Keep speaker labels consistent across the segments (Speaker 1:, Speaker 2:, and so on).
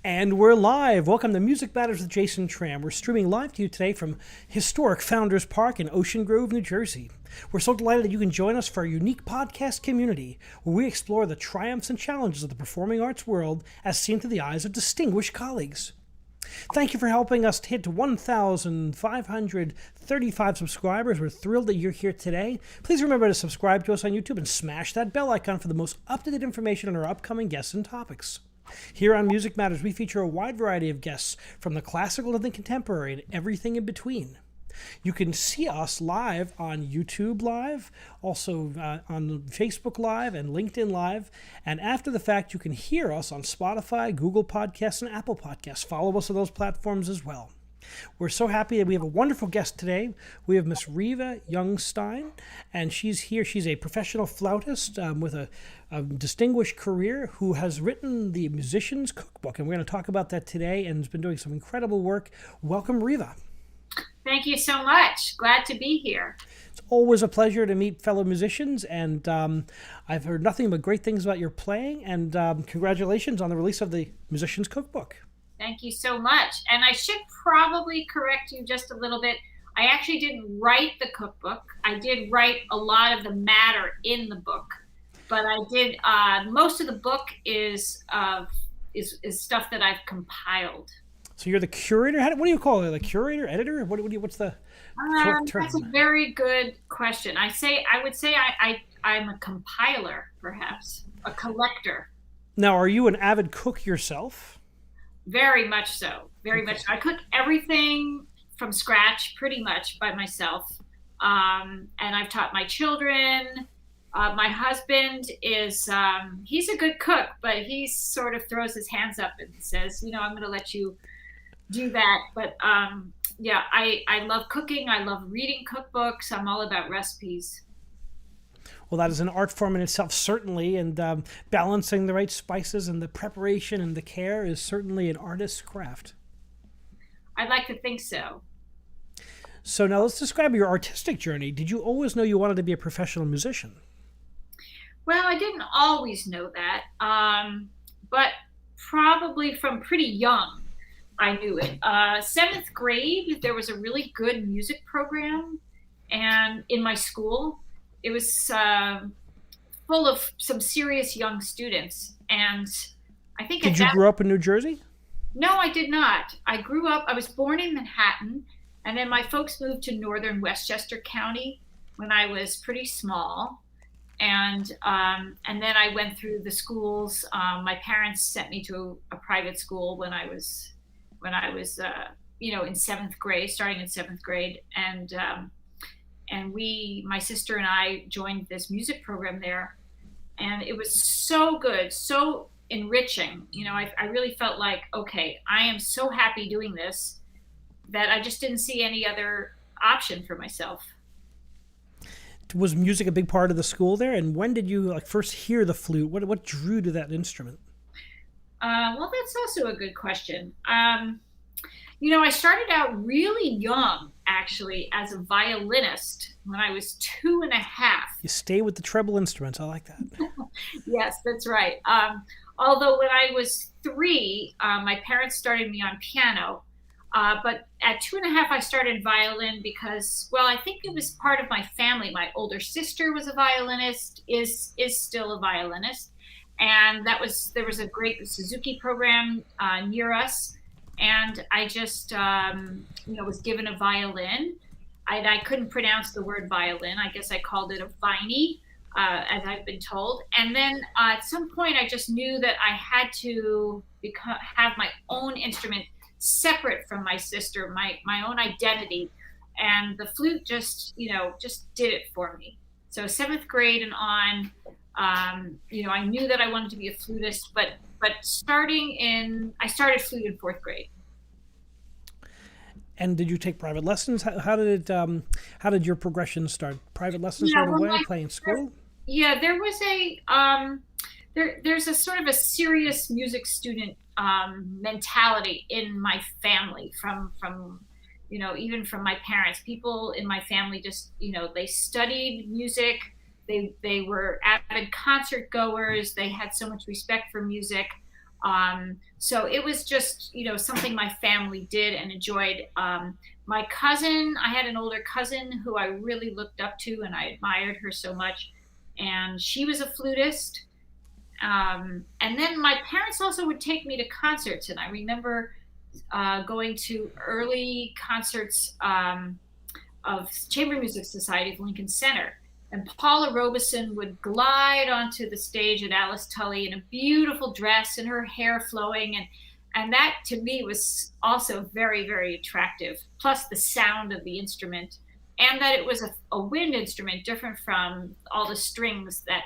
Speaker 1: And we're live. Welcome to Music Matters with Jason Tramm. We're streaming live to you today from historic Founders Park in Ocean Grove, New Jersey. We're so delighted that you can join us for our unique podcast community where we explore the triumphs and challenges of the performing arts world as seen through the eyes of distinguished colleagues. Thank you for helping us hit 1,535 subscribers. We're thrilled that you're here today. Please remember to subscribe to us on YouTube and smash that bell icon for the most up-to-date information on our upcoming guests and topics. Here on Music Matters, we feature a wide variety of guests, from the classical to the contemporary and everything in between. You can see us live on YouTube Live, also on Facebook Live and LinkedIn Live. And after the fact, you can hear us on Spotify, Google Podcasts, and Apple Podcasts. Follow us on those platforms as well. We're so happy that we have a wonderful guest today. We have Miss Reva Youngstein, and she's here. She's a professional flautist with a distinguished career who has written the Musicians Cookbook, and we're going to talk about that today and has been doing some incredible work. Welcome, Reva.
Speaker 2: Thank you so much. Glad to be here.
Speaker 1: It's always a pleasure to meet fellow musicians, and I've heard nothing but great things about your playing, and congratulations on the release of the Musicians Cookbook.
Speaker 2: Thank you so much. And I should probably correct you just a little bit. I actually didn't write the cookbook. I did write a lot of the matter in the book, but I did most of the book is stuff that I've compiled.
Speaker 1: So you're the curator? What do you call it? The curator, editor? What's the correct term?
Speaker 2: That's a very good question. I would say I'm a compiler, perhaps a collector.
Speaker 1: Now, are you an avid cook yourself?
Speaker 2: Very much so. Very much so. I cook everything from scratch pretty much by myself. And I've taught my children. My husband is, he's a good cook, but he sort of throws his hands up and says, I'm going to let you do that. But yeah, I love cooking. I love reading cookbooks. I'm all about recipes.
Speaker 1: Well, that is an art form in itself, certainly, and balancing the right spices and the preparation and the care is certainly an artist's craft.
Speaker 2: I'd like to think so.
Speaker 1: So now let's describe your artistic journey. Did you always know you wanted to be a professional musician?
Speaker 2: Well, I didn't always know that, but probably from pretty young, I knew it. 7th grade, there was a really good music program, and in my school, it was full of some serious young students. And I think...
Speaker 1: Did you grow up in New Jersey?
Speaker 2: No, I did not. I was born in Manhattan, and then my folks moved to northern Westchester County when I was pretty small. And then I went through the schools. My parents sent me to a private school when I was in 7th grade, starting in 7th grade. And my sister and I joined this music program there, and it was so good, so enriching. I really felt like, okay, I am so happy doing this that I just didn't see any other option for myself.
Speaker 1: Was music a big part of the school there? And when did you first hear the flute? What drew to that instrument?
Speaker 2: Well, that's also a good question. I started out really young, actually, as a violinist when I was 2.5.
Speaker 1: You stay with the treble instruments. I like that.
Speaker 2: Yes, that's right. Although when I was 3, my parents started me on piano. But at 2.5, I started violin because, well, I think it was part of my family. My older sister was a violinist, is still a violinist. And there was a great Suzuki program near us. And I just, was given a violin. I couldn't pronounce the word violin. I guess I called it a viney, as I've been told. And then at some point, I just knew that I had to have my own instrument separate from my sister, my own identity. And the flute just did it for me. So 7th grade and on, I knew that I wanted to be a flutist, but I started flute in 4th grade.
Speaker 1: And did you take private lessons? How did your progression start? Private lessons right away, playing school?
Speaker 2: Yeah, there was there's a sort of a serious music student mentality in my family from even from my parents. People in my family just, they studied music. They were avid concert goers. They had so much respect for music. So it was just, something my family did and enjoyed. My cousin, I had an older cousin who I really looked up to, and I admired her so much. And she was a flutist. And then my parents also would take me to concerts. And I remember going to early concerts of Chamber Music Society of Lincoln Center. And Paula Robeson would glide onto the stage at Alice Tully in a beautiful dress and her hair flowing. And that to me was also very, very attractive. Plus the sound of the instrument, and that it was a wind instrument, different from all the strings that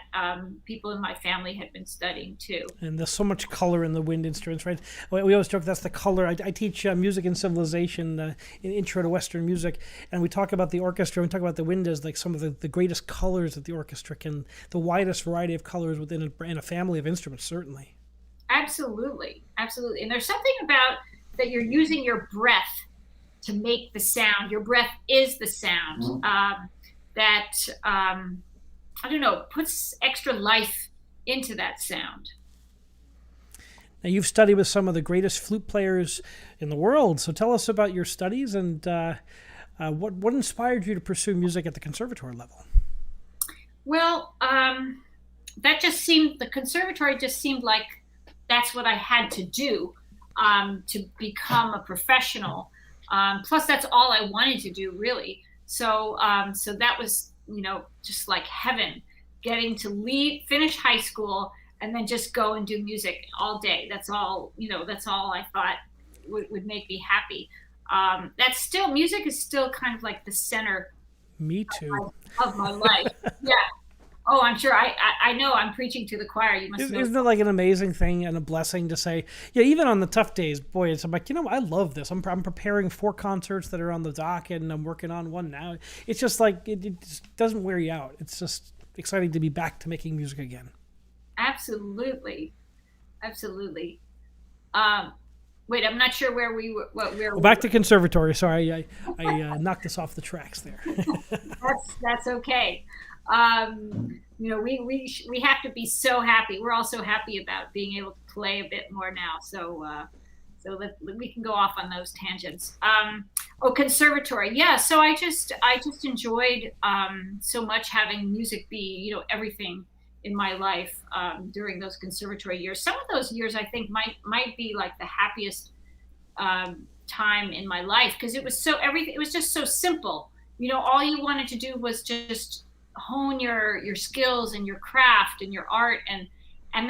Speaker 2: people in my family had been studying too.
Speaker 1: And there's so much color in the wind instruments, right? We always joke that's the color. I teach music and civilization in Intro to Western Music, and we talk about the orchestra. We talk about the wind as like some of the greatest colors that the orchestra can, the widest variety of colors within a family of instruments, certainly.
Speaker 2: Absolutely, absolutely. And there's something about that you're using your breath to make the sound. Your breath is the sound. That I don't know, puts extra life into that sound.
Speaker 1: Now, you've studied with some of the greatest flute players in the world. So tell us about your studies and what inspired you to pursue music at the conservatory level?
Speaker 2: Well, the conservatory just seemed like that's what I had to do to become a professional. Plus, that's all I wanted to do, really. So that was, just like heaven, getting to finish high school, and then just go and do music all day. That's all I thought would make me happy. Music is still kind of like the center.
Speaker 1: Me too.
Speaker 2: Of my life. Yeah. Oh, I'm sure. I know I'm preaching to the choir. You must know.
Speaker 1: Isn't it like an amazing thing and a blessing to say, yeah, even on the tough days, boy, I'm like, I love this. I'm preparing 4 concerts that are on the docket, and I'm working on one now. It's just like, it just doesn't wear you out. It's just exciting to be back to making music again.
Speaker 2: Absolutely. Absolutely. Wait, I'm not sure where we were.
Speaker 1: Back to conservatory. Sorry, I knocked us off the tracks there.
Speaker 2: That's okay. We have to be so happy. We're all so happy about being able to play a bit more now. So we can go off on those tangents. Conservatory. Yeah. So I just enjoyed so much having music be, everything in my life during those conservatory years. Some of those years I think might be like the happiest time in my life, because it was it was just so simple. All you wanted to do was just hone your skills and your craft and your art, and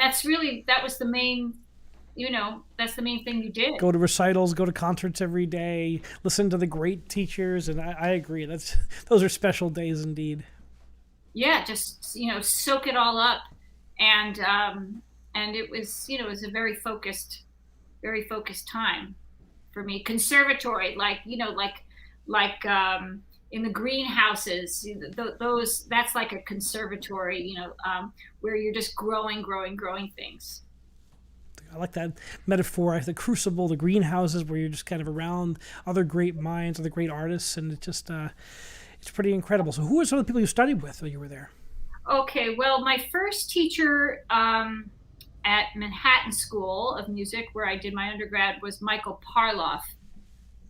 Speaker 2: that was the main that's the main thing you did.
Speaker 1: Go to recitals, go to concerts every day, listen to the great teachers, and I agree, those are special days indeed.
Speaker 2: Yeah, just soak it all up, and it was it was a very focused time for me. Conservatory, like in the greenhouses, that's like a conservatory, where you're just growing things.
Speaker 1: I like that metaphor, the crucible, the greenhouses, where you're just kind of around other great minds, other great artists, and it just it's pretty incredible. So who are some of the people you studied with while you were there?
Speaker 2: Okay, well, my first teacher at Manhattan School of Music, where I did my undergrad, was Michael Parloff.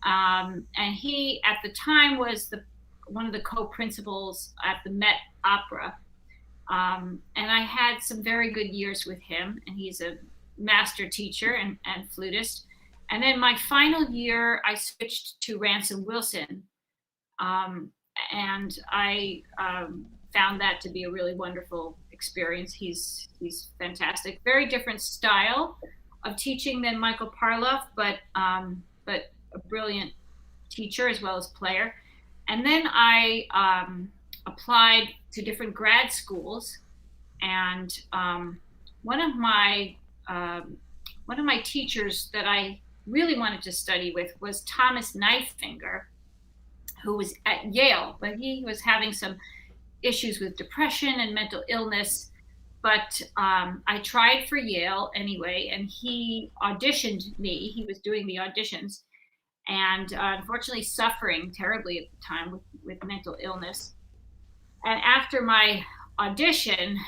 Speaker 2: And he, at the time, was one of the co-principals at the Met Opera. And I had some very good years with him, and he's a master teacher and flutist. And then my final year, I switched to Ransom Wilson. And I found that to be a really wonderful experience. He's fantastic. Very different style of teaching than Michael Parloff, but a brilliant teacher as well as player. And then I applied to different grad schools, and one of my teachers that I really wanted to study with was Thomas Knifefinger, who was at Yale, but he was having some issues with depression and mental illness. But I tried for Yale anyway, and he auditioned me. He was doing the auditions, and unfortunately suffering terribly at the time with mental illness. And after my audition,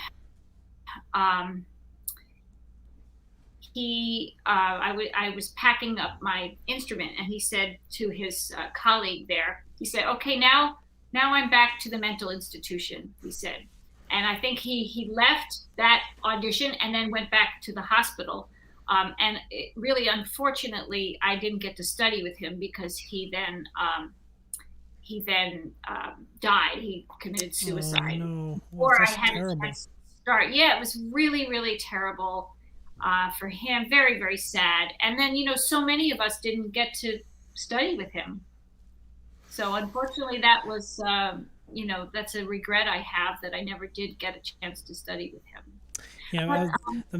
Speaker 2: I was packing up my instrument, and he said to his colleague there, he said, "Okay, now I'm back to the mental institution," he said. And I think he left that audition and then went back to the hospital. And really, unfortunately, I didn't get to study with him because he then died. He committed suicide.
Speaker 1: Oh, no.
Speaker 2: Or I
Speaker 1: That's
Speaker 2: had
Speaker 1: terrible.
Speaker 2: a chance to start. Yeah, it was really, really terrible for him. Very, very sad. And then, so many of us didn't get to study with him. So unfortunately, that was, that's a regret I have, that I never did get a chance to study with him.
Speaker 1: Yeah,
Speaker 2: But,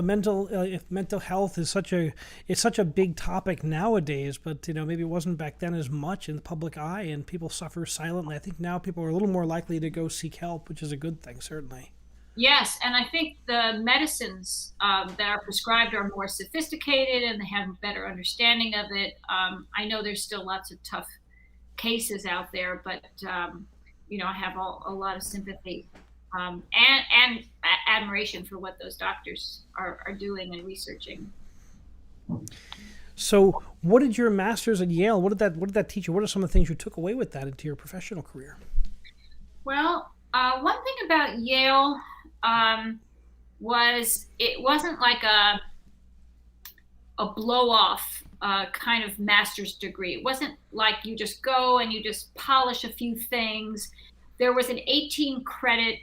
Speaker 1: mental health is such a big topic nowadays, but maybe it wasn't back then as much in the public eye, and people suffer silently. I think now people are a little more likely to go seek help, which is a good thing, certainly.
Speaker 2: yes, and I think the medicines that are prescribed are more sophisticated and they have a better understanding of it. I know there's still lots of tough cases out there, but I have a lot of sympathy and admiration for what those doctors are doing and researching.
Speaker 1: So, what did your master's at Yale? What did that teach you? What are some of the things you took away with that into your professional career?
Speaker 2: Well, one thing about Yale was it wasn't like a blow off kind of master's degree. It wasn't like you just go and you just polish a few things. There was an 18 credit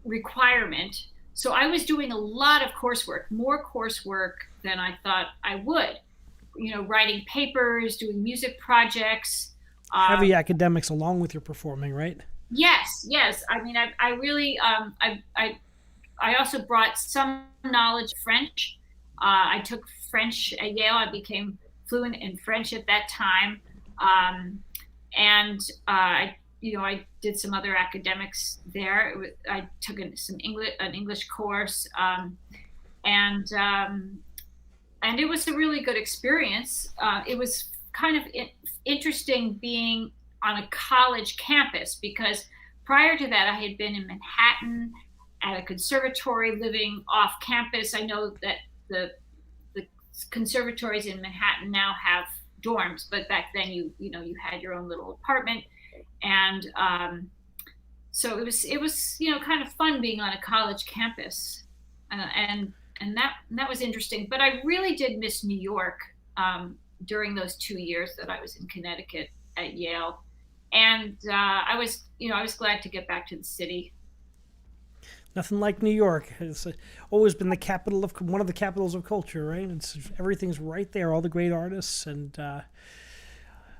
Speaker 2: requirement. So I was doing a lot of coursework, more coursework than I thought I would. Writing papers, doing music projects.
Speaker 1: Heavy academics along with your performing, right?
Speaker 2: Yes. I mean, I really, I also brought some knowledge of French. I took French at Yale. I became fluent in French at that time. And I did some other academics there. I took an English course, and it was a really good experience. It was kind of interesting being on a college campus, because prior to that, I had been in Manhattan at a conservatory, living off campus. I know that the conservatories in Manhattan now have dorms, but back then you had your own little apartment, and so it was kind of fun being on a college campus, and that was interesting. But I really did miss New York during those 2 years that I was in Connecticut at Yale, and I was glad to get back to the city.
Speaker 1: Nothing like New York. It's always been one of the capitals of culture, right? Everything's right there, all the great artists. And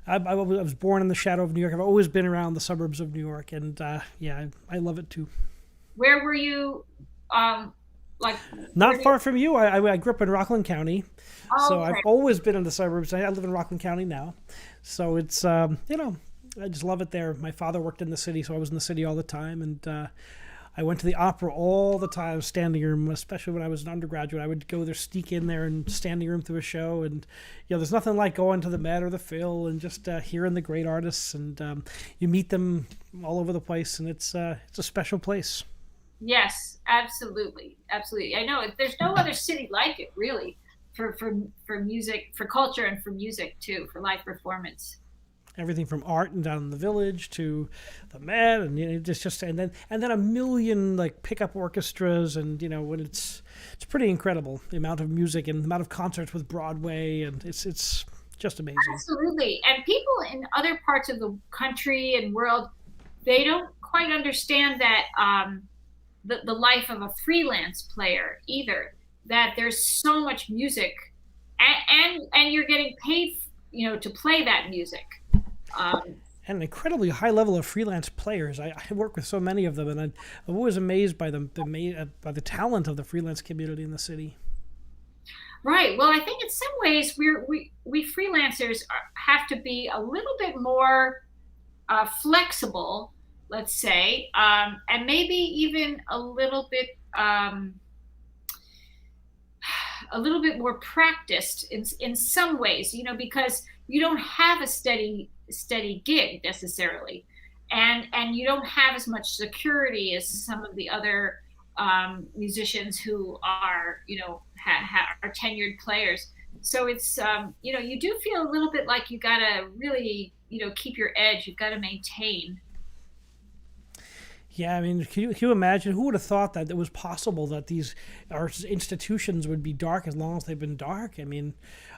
Speaker 1: I was born in the shadow of New York. I've always been around the suburbs of New York, and I love it too.
Speaker 2: Where were you?
Speaker 1: Not far from you. I grew up in Rockland County, so
Speaker 2: okay.
Speaker 1: I've always been in the suburbs. I live in Rockland County now, so it's I just love it there. My father worked in the city, so I was in the city all the time, and I went to the opera all the time, standing room, especially when I was an undergraduate. I would go there, sneak in there and standing room through a show. And, there's nothing like going to the Met or the Phil and just hearing the great artists. And you meet them all over the place, and it's a special place.
Speaker 2: Yes, absolutely. Absolutely. I know there's no other city like it, really, for music, for culture, and for music too, for live performance.
Speaker 1: Everything from art and down in the village to the Met, and and then a million like pickup orchestras, and when it's pretty incredible, the amount of music and the amount of concerts with Broadway, and it's just amazing.
Speaker 2: Absolutely. And people in other parts of the country and world, they don't quite understand that the life of a freelance player either, that there's so much music, and you're getting paid to play that music.
Speaker 1: And an incredibly high level of freelance players. I work with so many of them, and I'm always amazed by by the talent of the freelance community in the city.
Speaker 2: Right. Well, I think in some ways we freelancers have to be a little bit more flexible, let's say, and maybe even a little bit more practiced in some ways, because you don't have a steady gig necessarily, and you don't have as much security as some of the other musicians who are, are tenured players. So it's, you do feel a little bit like you got to really, keep your edge. You've got to maintain.
Speaker 1: Yeah, I mean, can you imagine? Who would have thought that it was possible that our institutions would be dark as long as they've been dark? I mean,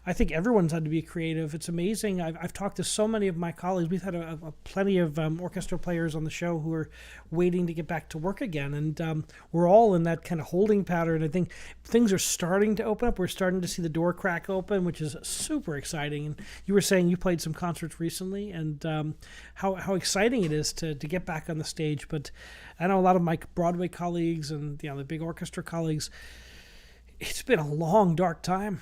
Speaker 1: I think everyone's had to be creative. It's amazing. I've talked to so many of my colleagues. We've had a plenty of orchestra players on the show who are waiting to get back to work again, and we're all in that kind of holding pattern. I think things are starting to open up. We're starting to see the door crack open, which is super exciting. And you were saying you played some concerts recently, and how exciting it is to get back on the stage. But I know a lot of my Broadway colleagues and the big orchestra colleagues. It's been a long, dark time.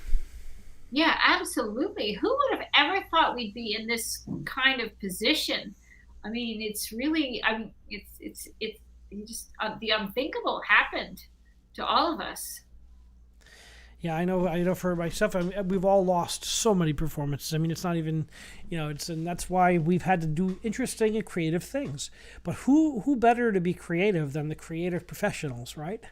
Speaker 2: Yeah, absolutely. Who would have ever thought we'd be in this kind of position? I mean, it's really, it's just the unthinkable happened to all of us.
Speaker 1: Yeah, I know. For myself, we've all lost so many performances. I mean, it's not even, and that's why we've had to do interesting and creative things. But who better to be creative than the creative professionals, right?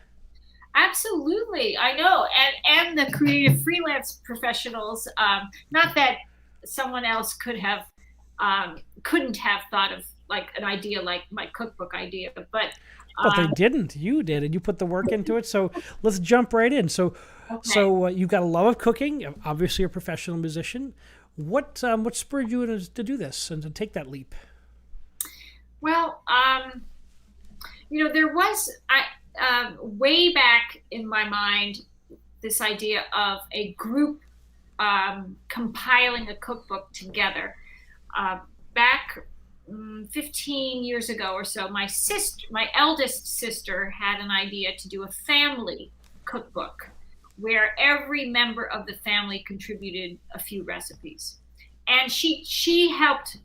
Speaker 2: Absolutely, I know, and the creative freelance professionals. Not that someone else couldn't have thought of like an idea like my cookbook idea, but
Speaker 1: they didn't. You did, and you put the work into it. So let's jump right in. So,
Speaker 2: okay.
Speaker 1: You've got a love of cooking. Obviously, you're a professional musician. What spurred you to do this and to take that leap?
Speaker 2: Well, there was way back in my mind this idea of a group compiling a cookbook together. Back 15 years ago or so, my eldest sister, had an idea to do a family cookbook where every member of the family contributed a few recipes, and she helped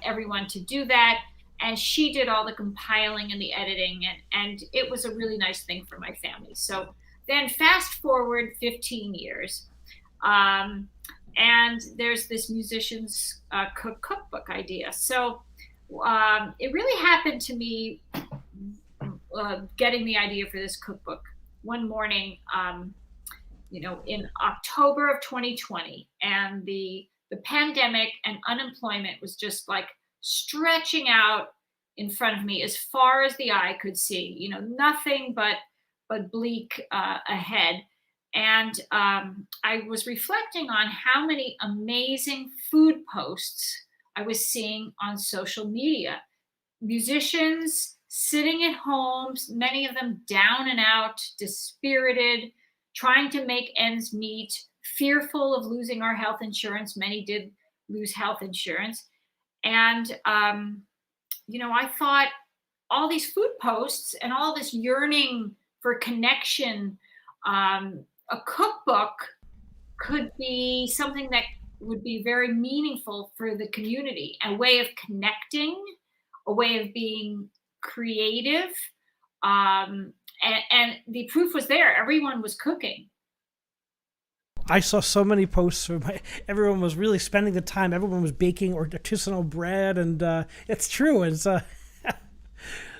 Speaker 2: everyone to do that, and she did all the compiling and the editing, and it was a really nice thing for my family. So then fast forward 15 years, and there's this Musicians Cookbook idea. So it really happened to me getting the idea for this cookbook one morning, in October of 2020, and the pandemic and unemployment was just like stretching out in front of me as far as the eye could see. Nothing but bleak ahead. And I was reflecting on how many amazing food posts I was seeing on social media. Musicians sitting at homes, many of them down and out, dispirited, trying to make ends meet, fearful of losing our health insurance. Many did lose health insurance. And, I thought all these food posts and all this yearning for connection, a cookbook could be something that would be very meaningful for the community, a way of connecting, a way of being creative. And the proof was there. Everyone was cooking.
Speaker 1: I saw so many posts where everyone was really spending the time. Everyone was baking artisanal bread, and it's true. It's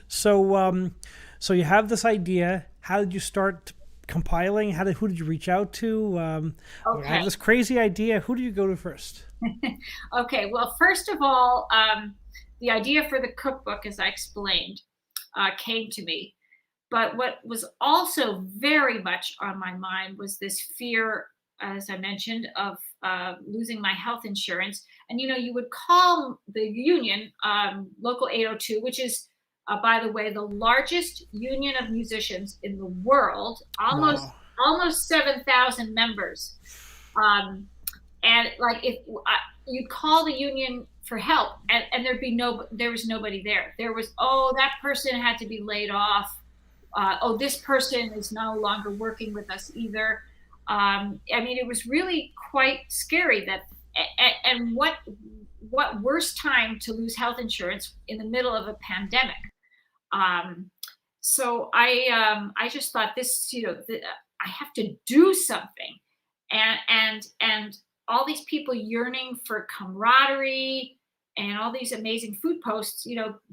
Speaker 1: so you have this idea. How did you start compiling? Who did you reach out to? I have this crazy idea. Who do you go to first?
Speaker 2: Okay. Well, first of all, the idea for the cookbook, as I explained, came to me. But what was also very much on my mind was this fear, as I mentioned, of losing my health insurance. And, you would call the union, Local 802, which is, by the way, the largest union of musicians in the world, almost 7,000 members. And like if you'd call the union for help, and there was nobody there. There was, that person had to be laid off. This person is no longer working with us either. It was really quite scary and what worse time to lose health insurance in the middle of a pandemic. So I just thought this, I have to do something, and all these people yearning for camaraderie and all these amazing food posts,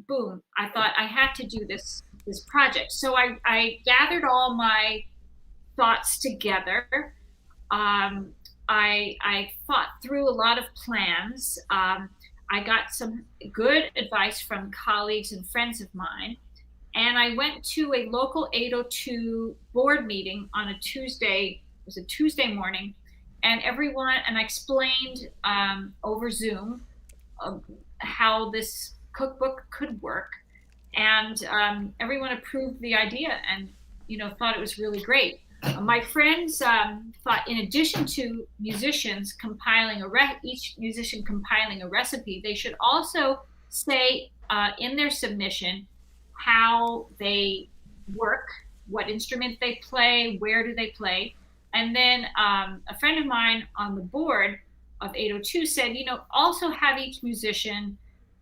Speaker 2: boom, I thought I had to do this this project. So I gathered all my thoughts together. I thought through a lot of plans. I got some good advice from colleagues and friends of mine. And I went to a local 802 board meeting on a Tuesday. It was a Tuesday morning. And I explained over Zoom how this cookbook could work. And everyone approved the idea and, thought it was really great. My friends thought, in addition to musicians compiling each musician compiling a recipe, they should also say in their submission how they work, what instrument they play, where do they play. And then a friend of mine on the board of 802 said, also have each musician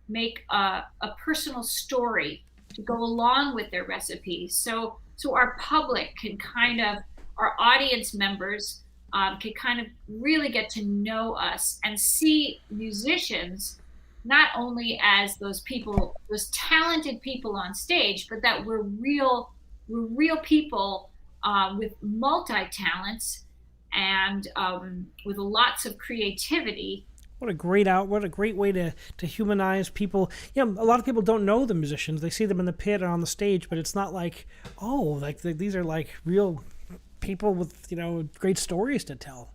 Speaker 2: make a personal story to go along with their recipe. So our public can our audience members can kind of really get to know us and see musicians not only as those talented people on stage, but that we're real people with multi-talents and with lots of creativity.
Speaker 1: What a great way to humanize people. A lot of people don't know the musicians. They see them in the pit or on the stage, but it's not like, these are like real people with, great stories to tell.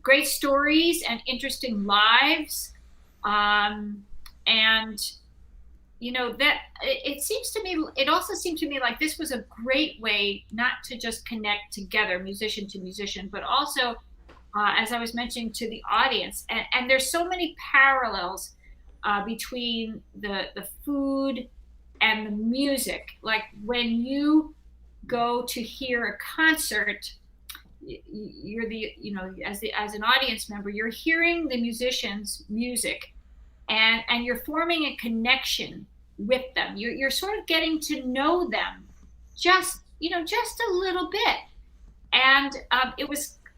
Speaker 2: Great stories and interesting lives. That it also seemed to me like this was a great way not to just connect together musician to musician, but also as I was mentioning, to the audience. And there's so many parallels between the food and the music. Like when you go to hear a concert, you're as an audience member, you're hearing the musicians' music and you're forming a connection with them. You're sort of getting to know them just a little bit. And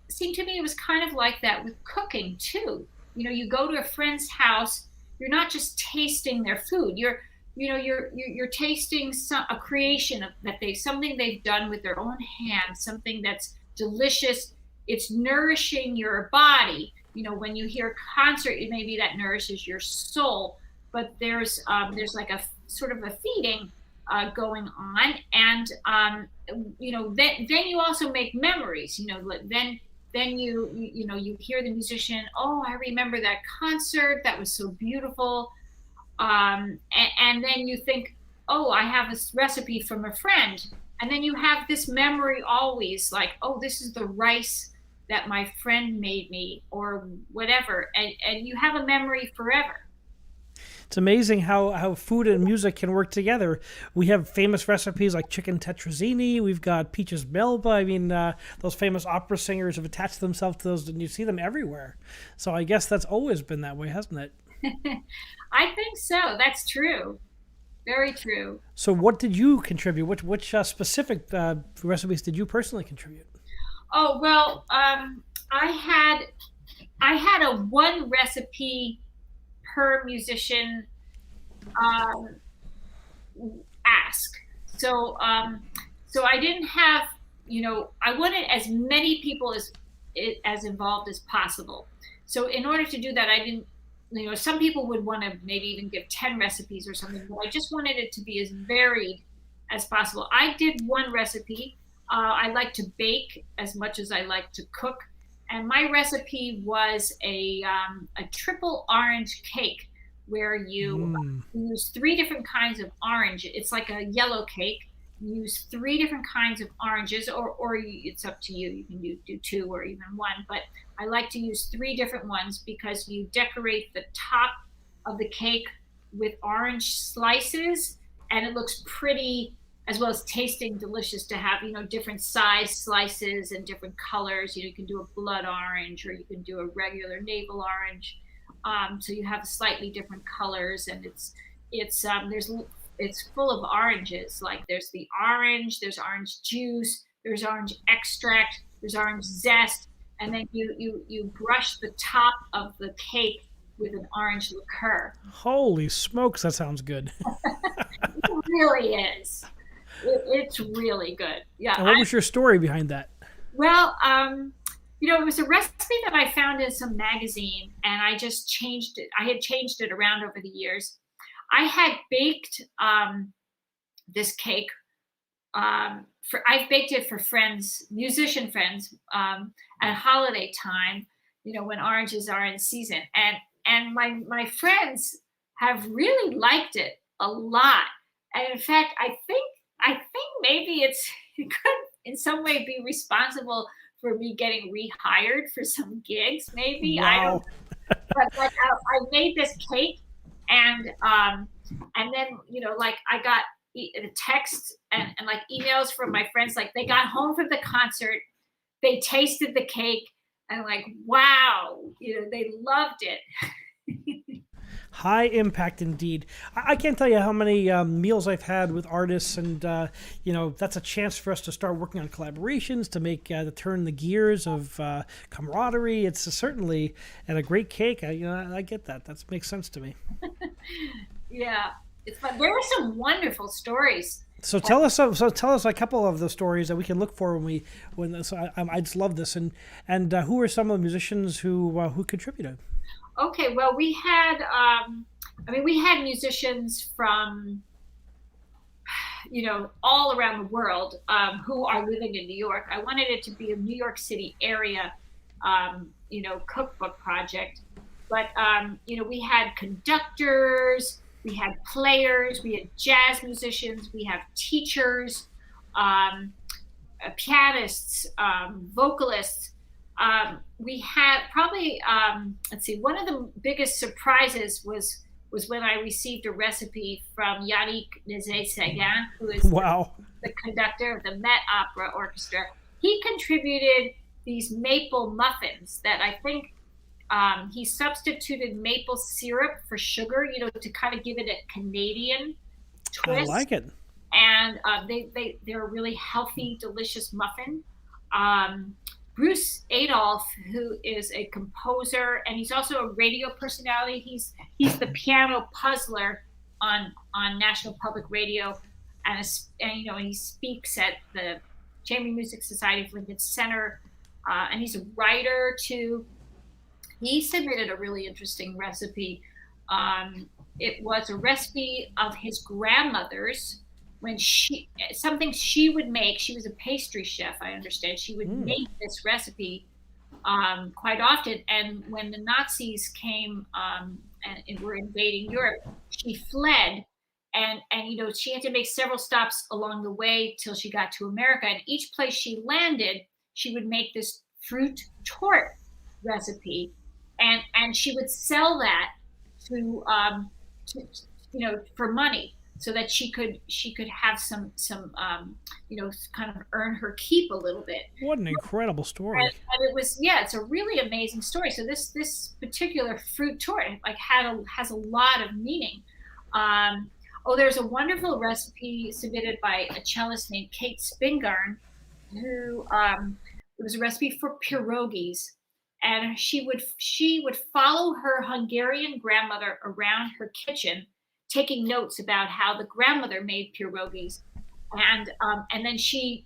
Speaker 2: seemed to me it was kind of like that with cooking too. You go to a friend's house, you're not just tasting their food. You're tasting a creation something they've done with their own hands, something that's delicious. It's nourishing your body. When you hear a concert, maybe that nourishes your soul, but there's like a sort of a feeding going on. And then you also make memories. Then you hear the musician, I remember that concert, that was so beautiful. And then you think, I have this recipe from a friend. And then you have this memory always like, this is the rice that my friend made me or whatever. And you have a memory forever.
Speaker 1: It's amazing how food and music can work together. We have famous recipes like chicken tetrazzini. We've got peaches melba. I mean, those famous opera singers have attached themselves to those, and you see them everywhere. So I guess that's always been that way, hasn't it?
Speaker 2: I think so. That's true. Very true.
Speaker 1: So what did you contribute? Which specific recipes did you personally contribute?
Speaker 2: Oh, well, I had a one recipe per musician ask. So I didn't have, I wanted as many people as involved as possible. So in order to do that, I didn't, some people would want to maybe even give 10 recipes or something, but I just wanted it to be as varied as possible. I did one recipe. I like to bake as much as I like to cook. And my recipe was a triple orange cake where you use 3 different kinds of orange. It's like a yellow cake. You use 3 different kinds of oranges, or it's up to you. You can do 2 or even 1. But I like to use 3 different ones because you decorate the top of the cake with orange slices, and it looks pretty, as well as tasting delicious to have, different size slices and different colors. You can do a blood orange, or you can do a regular navel orange. So you have slightly different colors, and it's full of oranges. Like there's the orange, there's orange juice, there's orange extract, there's orange zest, and then you brush the top of the cake with an orange liqueur.
Speaker 1: Holy smokes, that sounds good.
Speaker 2: It really is. It's really good. Yeah.
Speaker 1: And what was your story behind that?
Speaker 2: Well, it was a recipe that I found in some magazine, and I just changed it. I had changed it around over the years. I had baked this cake. I've baked it for friends, musician friends, at holiday time. When oranges are in season, and my friends have really liked it a lot. And in fact, I think maybe it could in some way be responsible for me getting rehired for some gigs. Maybe I don't.
Speaker 1: Wow.
Speaker 2: But like I made this cake, and then like I got a text and like emails from my friends, like they got home from the concert, they tasted the cake, and like, wow, they loved it.
Speaker 1: High impact indeed. I can't tell you how many meals I've had with artists, and that's a chance for us to start working on collaborations to make to turn the gears of camaraderie. It's certainly, and a great cake. I get that. That makes sense to me.
Speaker 2: Yeah, it's fun. There are some wonderful stories.
Speaker 1: So tell us a couple of the stories that we can look for when. So I just love this, and who are some of the musicians who contributed?
Speaker 2: Okay, well, we had musicians from, all around the world who are living in New York. I wanted it to be a New York City area, cookbook project. But, we had conductors, we had players, we had jazz musicians, we have teachers, pianists, vocalists. We had probably, one of the biggest surprises was when I received a recipe from Yannick Nézet-Séguin, who is
Speaker 1: wow.
Speaker 2: the conductor of the Met Opera Orchestra. He contributed these maple muffins that I think he substituted maple syrup for sugar, to kind of give it a Canadian twist.
Speaker 1: I like it.
Speaker 2: And they're a really healthy, delicious muffin. Bruce Adolphe, who is a composer, and he's also a radio personality. He's the piano puzzler on National Public Radio, and he speaks at the Chamber Music Society of Lincoln Center, and he's a writer too. He submitted a really interesting recipe. It was a recipe of his grandmother's. When something she would make, she was a pastry chef, I understand. She would make this recipe quite often. And when the Nazis came and were invading Europe, she fled. And she had to make several stops along the way till she got to America. And each place she landed, she would make this fruit tort recipe. And she would sell that to for money, so that she could have some kind of earn her keep a little bit.
Speaker 1: What an incredible story!
Speaker 2: And it was, it's a really amazing story. So this particular fruit tort has a lot of meaning. There's a wonderful recipe submitted by a cellist named Kate Spingarn, who it was a recipe for pierogies, and she would follow her Hungarian grandmother around her kitchen, taking notes about how the grandmother made pierogies, and then she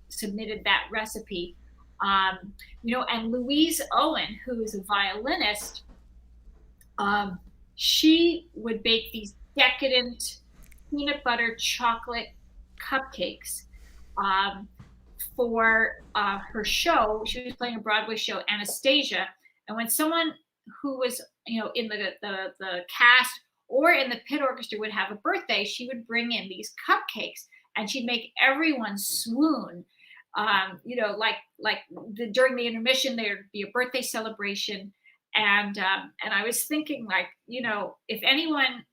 Speaker 2: submitted that recipe, and Louise Owen, who is a violinist, she would bake these decadent peanut butter chocolate cupcakes for her show. She was playing a Broadway show, Anastasia, and when someone who was in the cast or in the pit orchestra would have a birthday, she would bring in these cupcakes, and she'd make everyone swoon. During the intermission, there'd be a birthday celebration, and I was thinking, if anyone,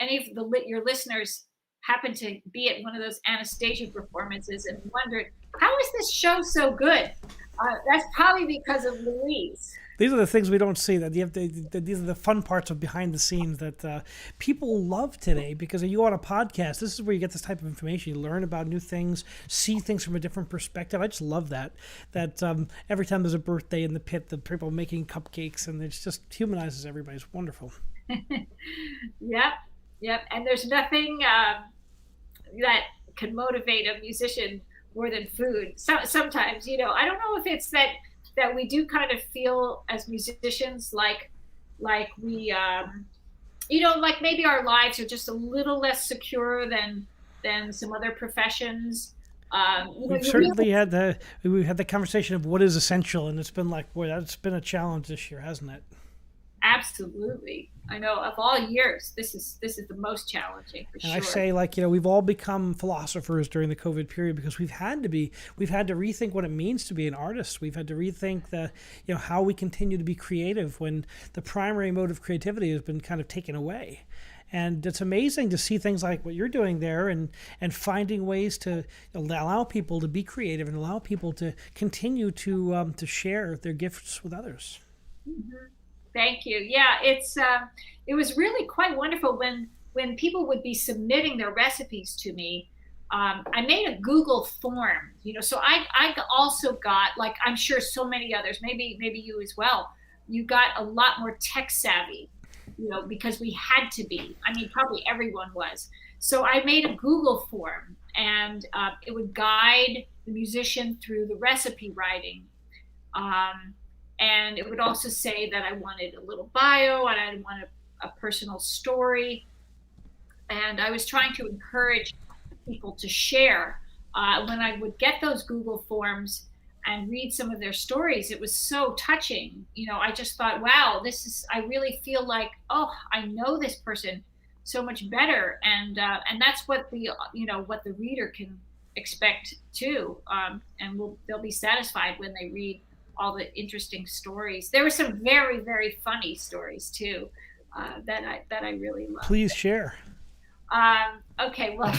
Speaker 2: any of your listeners happened to be at one of those Anastasia performances and wondered, how is this show so good? That's probably because of Louise.
Speaker 1: These are the things we don't see. These are the fun parts of behind the scenes that people love today, because if you go on a podcast, this is where you get this type of information. You learn about new things, see things from a different perspective. I just love that every time there's a birthday in the pit, the people making cupcakes, and it just humanizes everybody. It's wonderful.
Speaker 2: Yep. And there's nothing that can motivate a musician more than food. So sometimes, I don't know if it's that we do kind of feel as musicians like we, like maybe our lives are just a little less secure than some other professions.
Speaker 1: We've certainly had the conversation of what is essential, and it's been like, boy, that's been a challenge this year, hasn't it?
Speaker 2: Absolutely. I know of all years, this is the most challenging for sure.
Speaker 1: And I say, we've all become philosophers during the COVID period because we've had to rethink what it means to be an artist. We've had to rethink how we continue to be creative when the primary mode of creativity has been kind of taken away. And it's amazing to see things like what you're doing there and finding ways to allow people to be creative and allow people to continue to share their gifts with others.
Speaker 2: Mm-hmm. Thank you. Yeah, it was really quite wonderful when people would be submitting their recipes to me. I made a Google form, so I also got, like I'm sure so many others, maybe you as well, you got a lot more tech savvy, because we had to be. I mean, probably everyone was. So I made a Google form, and it would guide the musician through the recipe writing. And it would also say that I wanted a little bio and I wanted a personal story. And I was trying to encourage people to share. When I would get those Google forms and read some of their stories, it was so touching. I just thought, wow, I really feel like, oh, I know this person so much better. And that's what what the reader can expect too. And they'll be satisfied when they read all the interesting stories. There were some very, very funny stories too, that I really loved.
Speaker 1: Please share.
Speaker 2: Okay, well,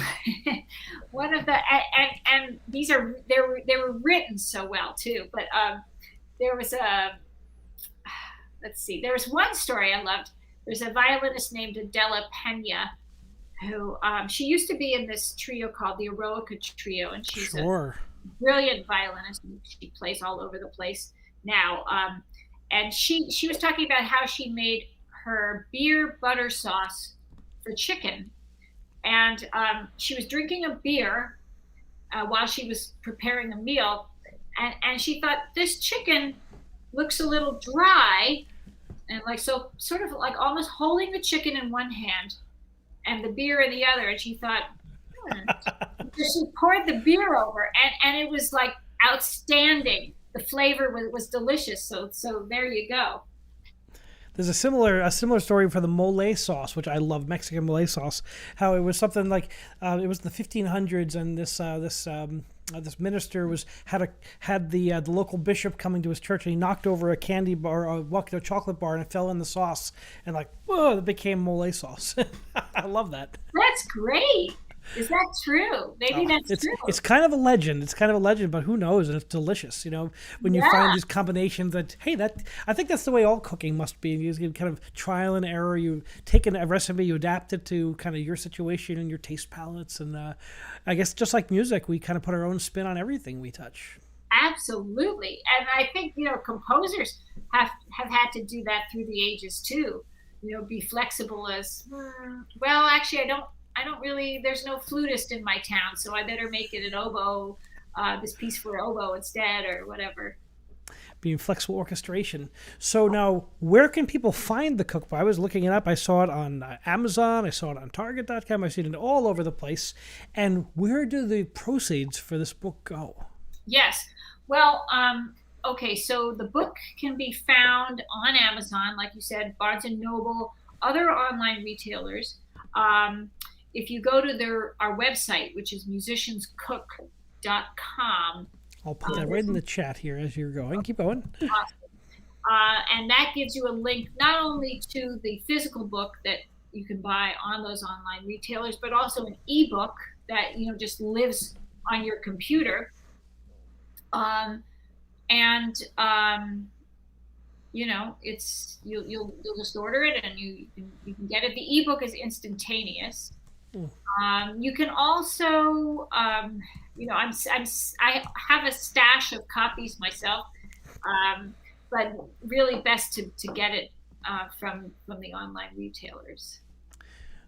Speaker 2: one of the and these they were written so well too. But there was there was one story I loved. There's a violinist named Adela Pena, who she used to be in this trio called the Eroica Trio, and she's a brilliant violinist. She plays all over the place now. And she was talking about how she made her beer butter sauce for chicken. And she was drinking a beer while she was preparing a meal. And she thought, this chicken looks a little dry. And so sort of like almost holding the chicken in one hand and the beer in the other. And she thought, So she poured the beer over, and it was like outstanding. The flavor was delicious. So there you go.
Speaker 1: There's a similar story for the mole sauce, which I love, Mexican mole sauce. How it was something like it was in the 1500s, and this minister had the local bishop coming to his church, and he knocked over a candy bar, a chocolate bar, and it fell in the sauce, and whoa, it became mole sauce. I love that.
Speaker 2: That's great. Is that true? Maybe that's true.
Speaker 1: It's kind of a legend. But who knows? And it's delicious. When you find these combinations that, hey, I think that's the way all cooking must be. You kind of trial and error. You take a recipe, you adapt it to kind of your situation and your taste palettes. And I guess just like music, we kind of put our own spin on everything we touch.
Speaker 2: Absolutely. And I think, composers have had to do that through the ages too. Be flexible as, well, actually, I don't really, there's no flutist in my town, so I better make it an oboe, this piece for oboe instead, or whatever.
Speaker 1: Being flexible orchestration. So now, where can people find the cookbook? I was looking it up. I saw it on Amazon. I saw it on Target.com. I've seen it all over the place. And where do the proceeds for this book go? Yes.
Speaker 2: Well, okay, so the book can be found on Amazon, like you said, Barnes & Noble, other online retailers. If you go to our website, which is musicianscook.com.
Speaker 1: I'll put that right in the chat here as you're going. Keep going.
Speaker 2: Awesome. And that gives you a link not only to the physical book that you can buy on those online retailers, but also an ebook that just lives on your computer. It's you'll just order it and you can get it. The ebook is instantaneous. You can also, I have a stash of copies myself, but really best to get it from the online retailers.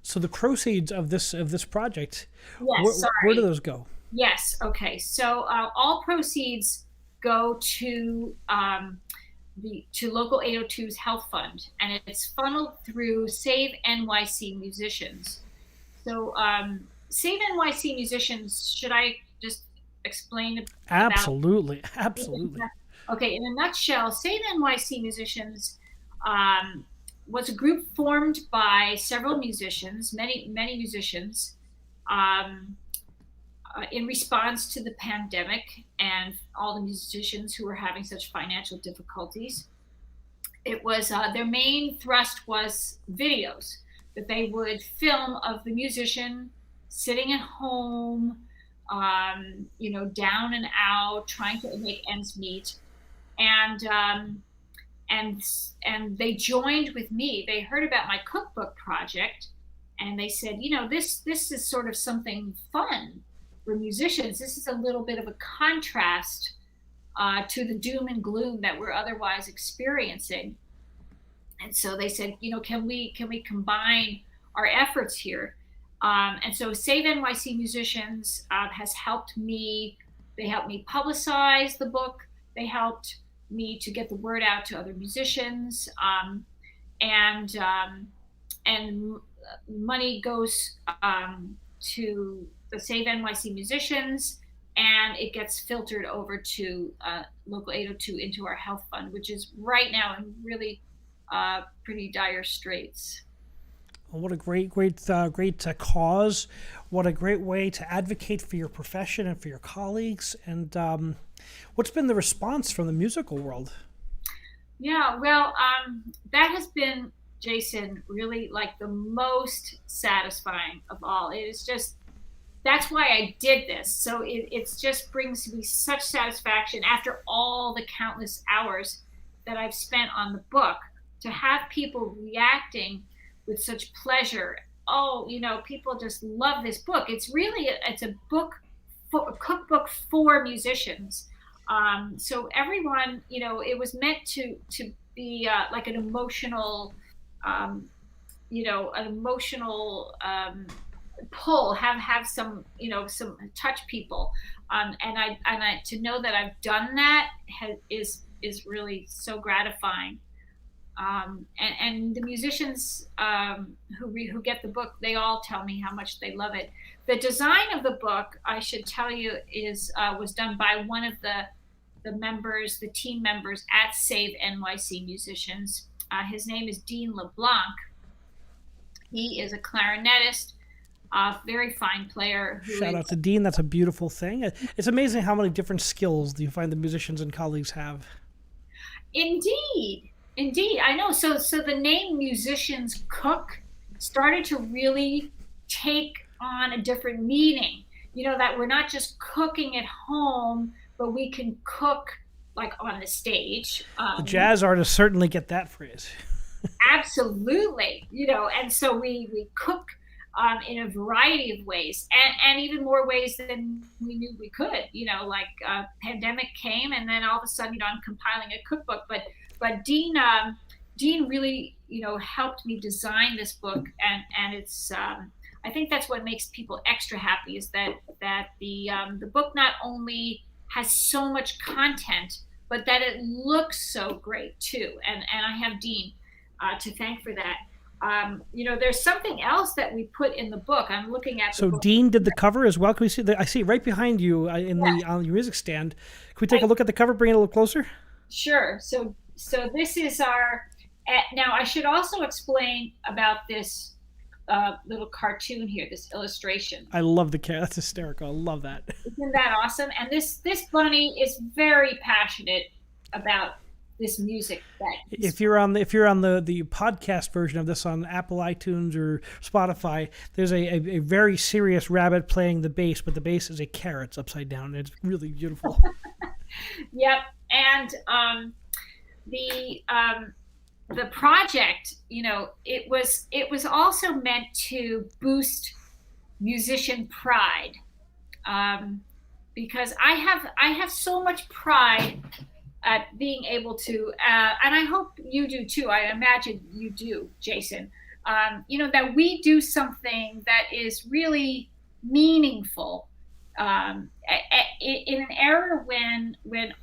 Speaker 1: So the proceeds of this project,
Speaker 2: Yes,
Speaker 1: where do
Speaker 2: sorry.
Speaker 1: those go?
Speaker 2: Yes, okay. So all proceeds go to to Local 802's Health Fund, and it's funneled through Save NYC Musicians. So Save NYC Musicians, should I just explain about?
Speaker 1: Absolutely, absolutely.
Speaker 2: Okay, in a nutshell, Save NYC Musicians was a group formed by several musicians, many musicians, um, in response to the pandemic and all the musicians who were having such financial difficulties. It was their main thrust was videos that they would film of the musician sitting at home, down and out, trying to make ends meet, and and they joined with me. They heard about my cookbook project, and they said, this is sort of something fun for musicians. This is a little bit of a contrast to the doom and gloom that we're otherwise experiencing. And so they said, can we combine our efforts here? And so Save NYC Musicians has helped me. They helped me publicize the book. They helped me to get the word out to other musicians, and money goes to the Save NYC Musicians, and it gets filtered over to Local 802 into our health fund, which is right now in really pretty dire straits.
Speaker 1: Well, what a great cause! What a great way to advocate for your profession and for your colleagues. And what's been the response from the musical world?
Speaker 2: Yeah, well, that has been, Jason, really like the most satisfying of all. It is just, that's why I did this. So it just brings me such satisfaction after all the countless hours that I've spent on the book, to have people reacting with such pleasure. Oh, people just love this book. It's really, it's a cookbook for musicians. So everyone, it was meant to be like an emotional, an emotional pull, have some, some touch people. And I to know that I've done that is really so gratifying. And the musicians who get the book, they all tell me how much they love it. The design of the book, I should tell you, was done by one of the team members at Save NYC Musicians. His name is Dean LeBlanc. He is a clarinetist, very fine player.
Speaker 1: Shout out to Dean. That's a beautiful thing. It's amazing how many different skills you find the musicians and colleagues have.
Speaker 2: Indeed, I know. So the name Musicians Cook started to really take on a different meaning. That we're not just cooking at home, but we can cook like on the stage.
Speaker 1: The jazz artists certainly get that phrase.
Speaker 2: Absolutely, and so we cook in a variety of ways, and even more ways than we knew we could. Like pandemic came, and then all of a sudden, I'm compiling a cookbook. But Dean really, helped me design this book, and it's. I think that's what makes people extra happy, is that the book not only has so much content, but that it looks so great too. And I have Dean to thank for that. There's something else that we put in the book. I'm looking at.
Speaker 1: So Dean did the cover as well. Can we see? I see it right behind you on your music stand. Can we take a look at the cover? Bring it a little closer.
Speaker 2: Sure. So this is our. Now I should also explain about this little cartoon here, this illustration.
Speaker 1: I love the cat. That's hysterical. I love that.
Speaker 2: Isn't that awesome? And this bunny is very passionate about this music.
Speaker 1: If you're on the podcast version of this on Apple iTunes or Spotify, there's a very serious rabbit playing the bass, but the bass is a carrot upside down. It's really beautiful.
Speaker 2: Yep. And the project, it was also meant to boost musician pride, because I have so much pride at being able to, and I hope you do too. I imagine you do, Jason, that we do something that is really meaningful. In an era when the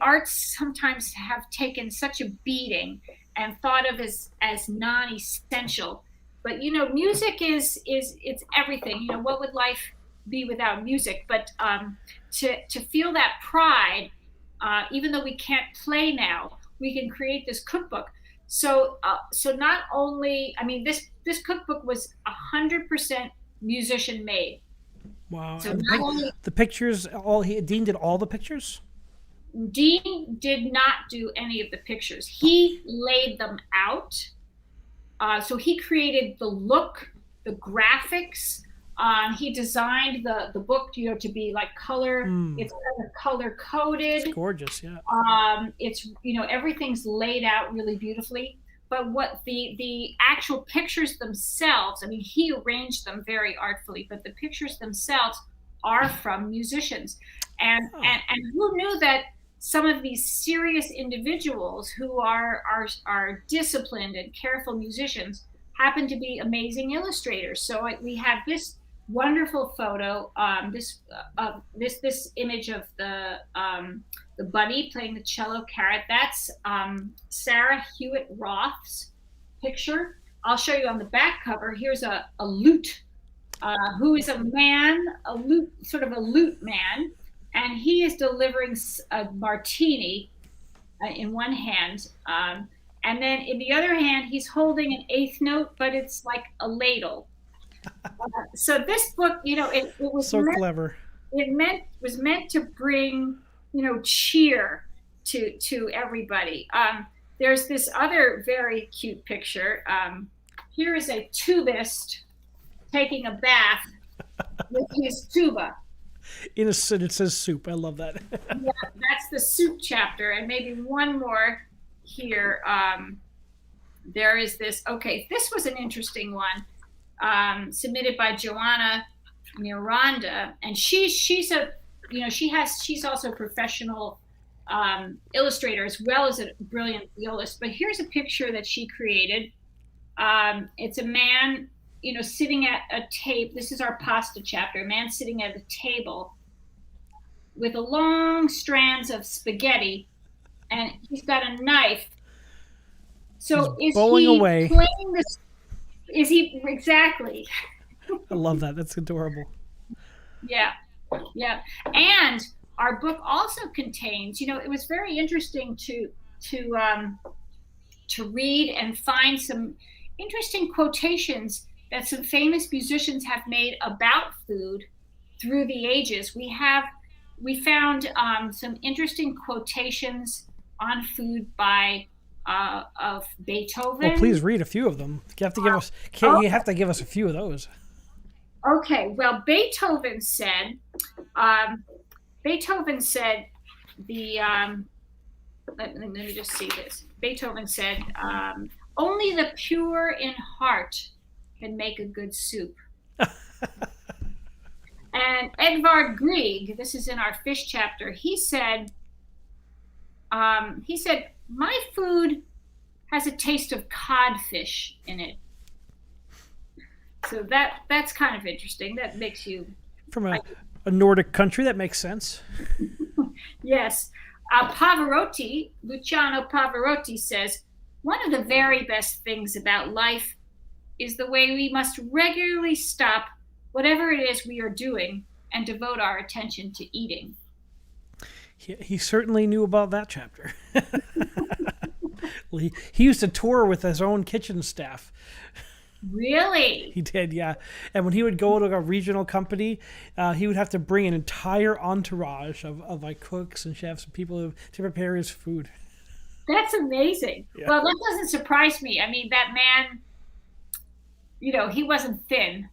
Speaker 2: arts sometimes have taken such a beating and thought of as non-essential, but music is it's everything. What would life be without music? But to feel that pride, even though we can't play now, we can create this cookbook. So not only, this cookbook was 100% musician made.
Speaker 1: Wow.
Speaker 2: So
Speaker 1: And
Speaker 2: not
Speaker 1: the pictures, Dean did all the pictures?
Speaker 2: Dean did not do any of the pictures. He laid them out. So he created the look, the graphics. He designed the book, to be like color. It's kind of color coded.
Speaker 1: It's gorgeous, yeah.
Speaker 2: It's everything's laid out really beautifully. But what the actual pictures themselves, he arranged them very artfully, but the pictures themselves are from musicians. And who knew that some of these serious individuals who are disciplined and careful musicians happen to be amazing illustrators. So we have this wonderful photo, this image of the bunny playing the cello carrot. That's Sarah Hewitt Roth's picture. I'll show you on the back cover. Here's a lute, who is a lute man, and he is delivering a martini in one hand, and then in the other hand he's holding an eighth note, but it's like a ladle. So this book, it was
Speaker 1: so clever.
Speaker 2: It was meant to bring cheer to everybody. There's this other very cute picture. Here is a tubist taking a bath with his tuba.
Speaker 1: It says soup. I love that.
Speaker 2: Yeah, that's the soup chapter. And maybe one more here. There is this. Okay, this was an interesting one, submitted by Joanna Miranda, and she's also a professional illustrator as well as a brilliant violist. But here's a picture that she created. It's a man, sitting at a table. This is our pasta chapter. A man sitting at a table with a long strands of spaghetti, and he's got a knife. So
Speaker 1: he's
Speaker 2: is
Speaker 1: bowling
Speaker 2: he
Speaker 1: away.
Speaker 2: playing this? Is he exactly?
Speaker 1: I love that. That's adorable.
Speaker 2: Yeah. And our book also contains, it was very interesting to read and find some interesting quotations that some famous musicians have made about food through the ages. We found some interesting quotations on food by of Beethoven.
Speaker 1: Well, please read a few of them. You have to give us. You have to give us a few of those.
Speaker 2: Okay. Well, Beethoven said. The. Let me just see this. Beethoven said, "Only the pure in heart can make a good soup." And Edvard Grieg, this is in our fish chapter, he said, "My food has a taste of codfish in it." So that's kind of interesting. That makes you...
Speaker 1: From a Nordic country, that makes sense.
Speaker 2: Yes. Luciano Pavarotti says, "One of the very best things about life is the way we must regularly stop whatever it is we are doing and devote our attention to eating."
Speaker 1: He certainly knew about that chapter. Well, he used to tour with his own kitchen staff.
Speaker 2: Really?
Speaker 1: He did, yeah. And when he would go to a regional company, he would have to bring an entire entourage of like cooks and chefs and people to prepare his food.
Speaker 2: That's amazing. Yeah. Well, that doesn't surprise me. I mean, that man, he wasn't thin,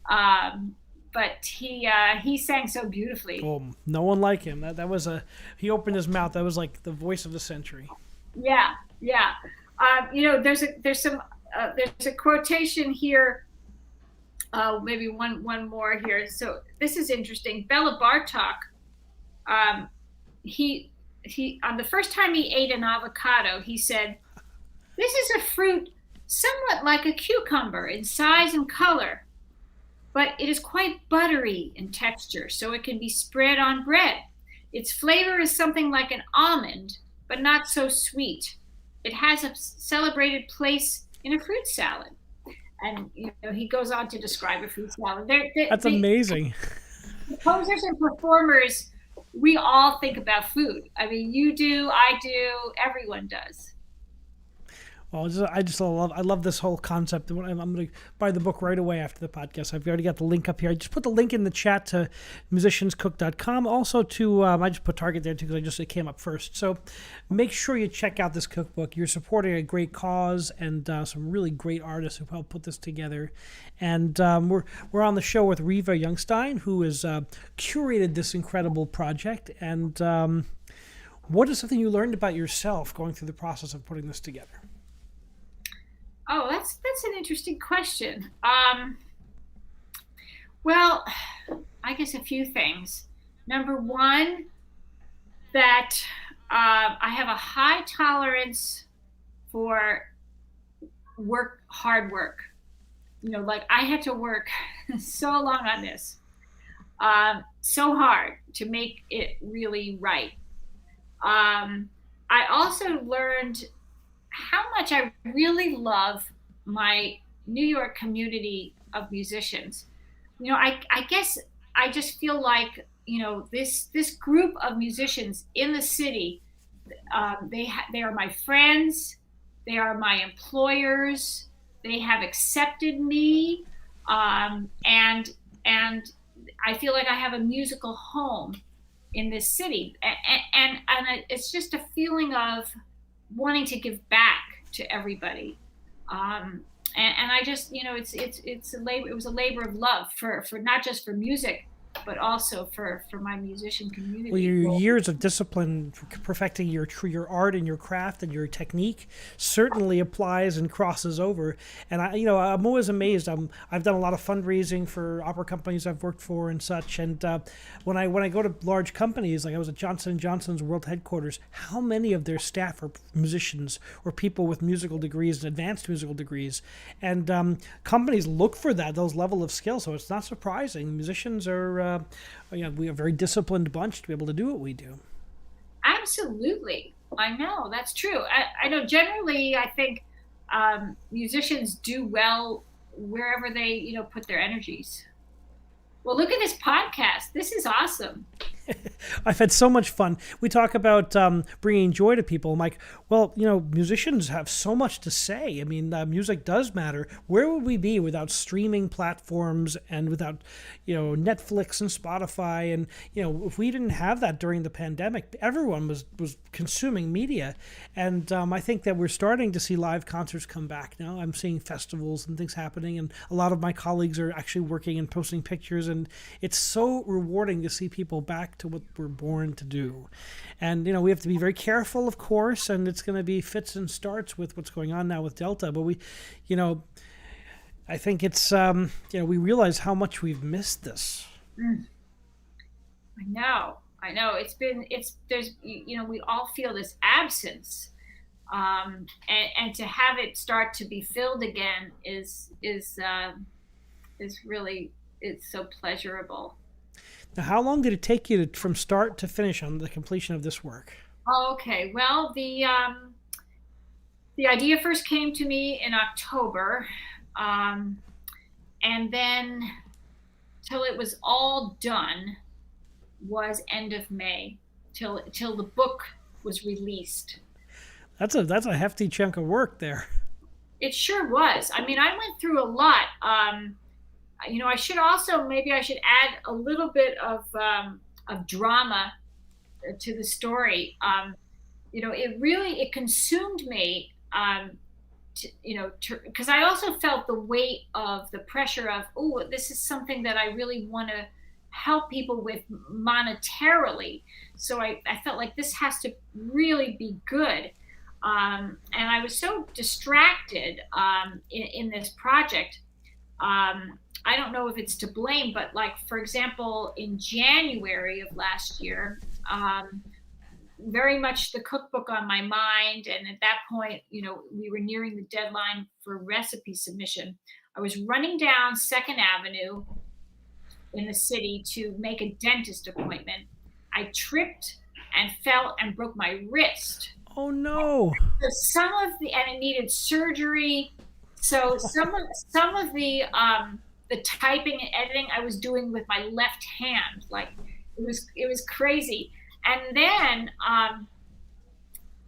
Speaker 2: but he sang so beautifully.
Speaker 1: Oh, no one like him. That was he opened his mouth. That was like the voice of the century.
Speaker 2: Yeah. There's a quotation here. Maybe one more here. So this is interesting. Bela Bartok. He on the first time he ate an avocado, he said, "This is a fruit somewhat like a cucumber in size and color, but it is quite buttery in texture, so it can be spread on bread. Its flavor is something like an almond, but not so sweet. It has a celebrated place in a fruit salad. And he goes on to describe a fruit salad.
Speaker 1: That's amazing.
Speaker 2: Composers and performers, we all think about food. I mean, you do, I do, everyone does.
Speaker 1: Well, I love this whole concept. I'm going to buy the book right away after the podcast. I've already got the link up here. I just put the link in the chat to musicianscook.com. Also to, I just put Target there too because it came up first. So make sure you check out this cookbook. You're supporting a great cause and some really great artists who helped put this together. And we're on the show with Reva Youngstein, who has curated this incredible project. And what is something you learned about yourself going through the process of putting this together?
Speaker 2: Oh, that's an interesting question. Well, I guess a few things. Number one, that I have a high tolerance for hard work. Like I had to work so long on this, so hard to make it really right. I also learned how much I really love my New York community of musicians. I guess I just feel like, this group of musicians in the city, they are my friends, they are my employers, they have accepted me, and I feel like I have a musical home in this city, and it's just a feeling of wanting to give back to everybody, and I just it's a labor. It was a labor of love for not just for music, but also for my musician community.
Speaker 1: Well, your years of discipline, perfecting your art and your craft and your technique, certainly applies and crosses over. And I'm always amazed. I've done a lot of fundraising for opera companies I've worked for and such. And when I go to large companies, like I was at Johnson & Johnson's world headquarters, how many of their staff are musicians or people with musical degrees and advanced musical degrees? And companies look for those level of skill. So it's not surprising. Musicians are we are a very disciplined bunch to be able to do what we do.
Speaker 2: Absolutely. I know, that's true. I know generally I think musicians do well wherever they, put their energies. Well, look at this podcast. This is awesome.
Speaker 1: I've had so much fun. We talk about bringing joy to people. I'm like, well, musicians have so much to say. I mean, music does matter. Where would we be without streaming platforms and without, Netflix and Spotify? And, if we didn't have that during the pandemic, everyone was consuming media. And I think that we're starting to see live concerts come back now. I'm seeing festivals and things happening. And a lot of my colleagues are actually working and posting pictures. And it's so rewarding to see people back to what we're born to do. And we have to be very careful, of course, and it's going to be fits and starts with what's going on now with Delta, but we I think it's we realize how much we've missed this.
Speaker 2: I know there's we all feel this absence, and to have it start to be filled again is really, it's so pleasurable.
Speaker 1: Now, how long did it take you from start to finish on the completion of this work?
Speaker 2: Okay, well, the idea first came to me in October, and then till it was all done was end of May, till the book was released.
Speaker 1: That's a hefty chunk of work there.
Speaker 2: It sure was. I mean, I went through a lot. I should add a little bit of drama to the story. It consumed me, because I also felt the weight of the pressure of, this is something that I really want to help people with monetarily. So I felt like this has to really be good. And I was so distracted in this project. I don't know if it's to blame, but like, for example, in January of last year, very much the cookbook on my mind. And at that point, we were nearing the deadline for recipe submission. I was running down Second Avenue in the city to make a dentist appointment. I tripped and fell and broke my wrist.
Speaker 1: Oh no!
Speaker 2: So and it needed surgery. So some of the typing and editing I was doing with my left hand, like it was crazy. And then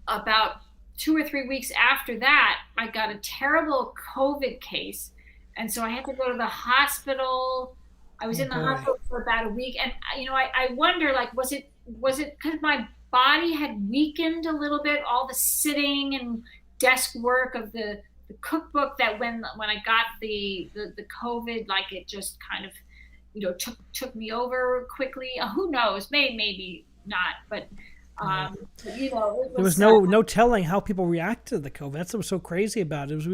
Speaker 2: about 2 or 3 weeks after that, I got a terrible COVID case, and so I had to go to the hospital. I was in the hospital for about a week, and I wonder, like, was it because my body had weakened a little bit, all the sitting and desk work of the cookbook, that when I got the COVID, like, it just kind of took me over quickly. Who knows? Maybe not, but
Speaker 1: there was no telling how people react to the COVID. That's what was so crazy about it. Was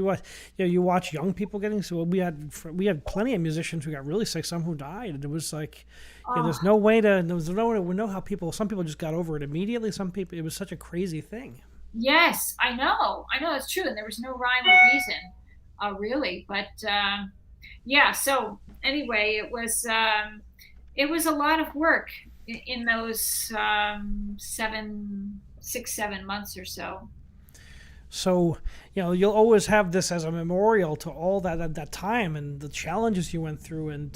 Speaker 1: you watch young people getting, so we had plenty of musicians who got really sick, some who died, and it was like there was no way to know how some people just got over it immediately. Some people, it was such a crazy thing.
Speaker 2: Yes, I know it's true, and there was no rhyme or reason, really. But yeah, so anyway, it was a lot of work in those 6-7 months or so.
Speaker 1: So, you'll always have this as a memorial to all that time and the challenges you went through. And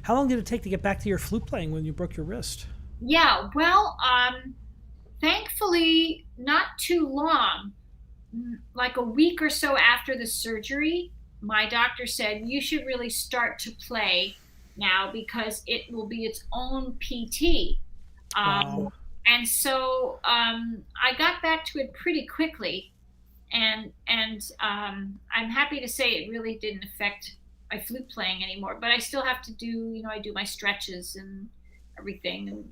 Speaker 1: how long did it take to get back to your flute playing when you broke your wrist?
Speaker 2: Yeah, well, thankfully, not too long. Like a week or so after the surgery, my doctor said, you should really start to play now, because it will be its own PT.
Speaker 1: Wow.
Speaker 2: And so I got back to it pretty quickly, and I'm happy to say it really didn't affect my flute playing anymore. But I still have to do, I do my stretches and everything, and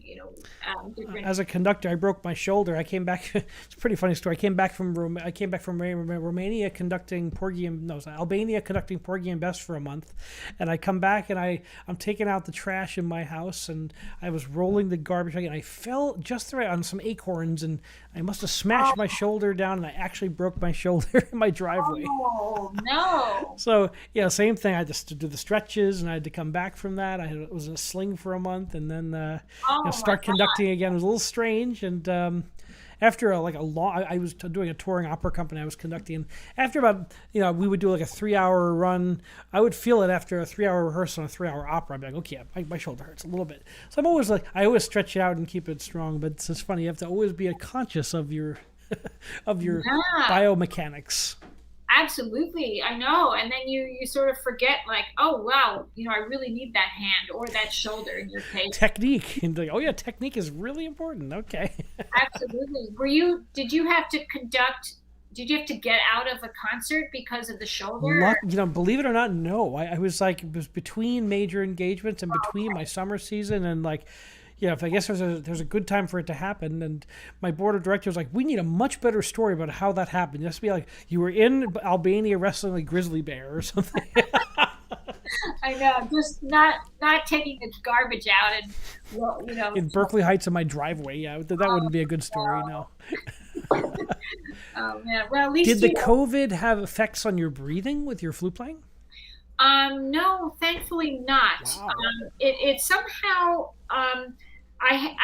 Speaker 2: different.
Speaker 1: As a conductor, I broke my shoulder. I came back. It's a pretty funny story. I came back from Romania conducting Albania conducting Porgy and Bess for a month, and I come back and I'm taking out the trash in my house, and I was rolling the garbage and I fell just right on some acorns, and I must have smashed my shoulder down, and I actually broke my shoulder in my driveway.
Speaker 2: Oh no!
Speaker 1: So same thing. I just had to do the stretches, and I had to come back from that. I was in a sling for a month, and then start conducting again. It was a little strange, and after a long, I was doing a touring opera company. I was conducting. After about, we would do like a 3-hour run. I would feel it after a 3-hour rehearsal and a 3-hour opera. I'd be like, okay, my shoulder hurts a little bit. So I'm always I always stretch it out and keep it strong. But it's just funny. You have to always be conscious of your biomechanics.
Speaker 2: Absolutely, I know. And then you sort of forget, like, oh wow, I really need that hand or that shoulder in your case.
Speaker 1: Technique, and like, oh yeah, technique is really important. Okay.
Speaker 2: Absolutely. Did you have to get out of a concert because of the shoulder?
Speaker 1: Believe it or not, no. I was it was between major engagements and between my summer season, and I guess there's a good time for it to happen. And my board of directors was like, we need a much better story about how that happened. It has to be like you were in Albania wrestling a grizzly bear or something.
Speaker 2: I know, just not taking the garbage out and
Speaker 1: in Berkeley Heights in my driveway. Yeah, that wouldn't be a good story. No.
Speaker 2: Oh man. Well, at least
Speaker 1: did the COVID have effects on your breathing with your flute playing?
Speaker 2: No, thankfully not.
Speaker 1: Wow.
Speaker 2: It somehow, I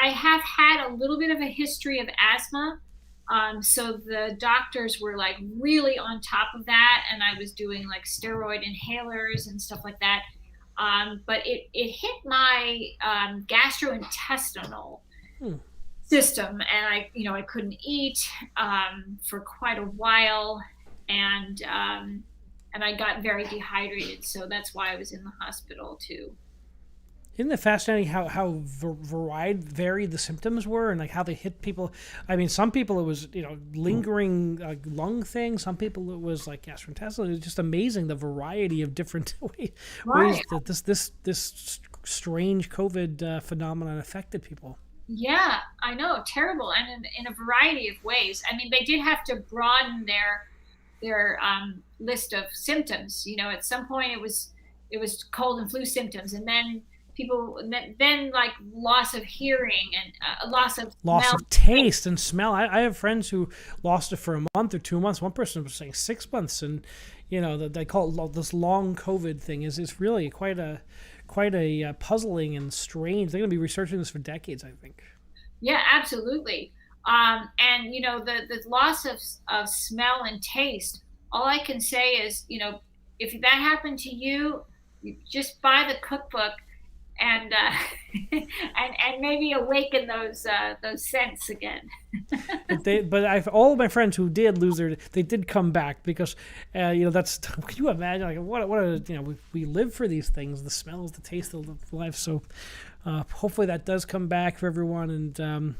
Speaker 2: have had a little bit of a history of asthma. So the doctors were like really on top of that, and I was doing like steroid inhalers and stuff like that. But it hit my gastrointestinal system, and I couldn't eat for quite a while, and I got very dehydrated, so that's why I was in the hospital too.
Speaker 1: Isn't it fascinating how varied the symptoms were, and like how they hit people? I mean, some people it was lingering lung things. Some people it was like gastrointestinal. It was just amazing the variety of different ways that this strange COVID phenomenon affected people.
Speaker 2: Yeah, I know, terrible, and in a variety of ways. I mean, they did have to broaden their list of symptoms. At some point it was cold and flu symptoms, and then people then like loss of hearing and loss of
Speaker 1: Loss
Speaker 2: smell.
Speaker 1: of taste and smell. I have friends who lost it for a month or 2 months. One person was saying 6 months, and they call it this long COVID thing. Is really quite a puzzling and strange. They're going to be researching this for decades, I think.
Speaker 2: Yeah, absolutely. And the loss of smell and taste. All I can say is, if that happened to you, just buy the cookbook and and maybe awaken those scents again.
Speaker 1: But all of my friends who did lose they did come back because that's, can you imagine, like what we live for these things, the smells, the taste of life. So hopefully that does come back for everyone, and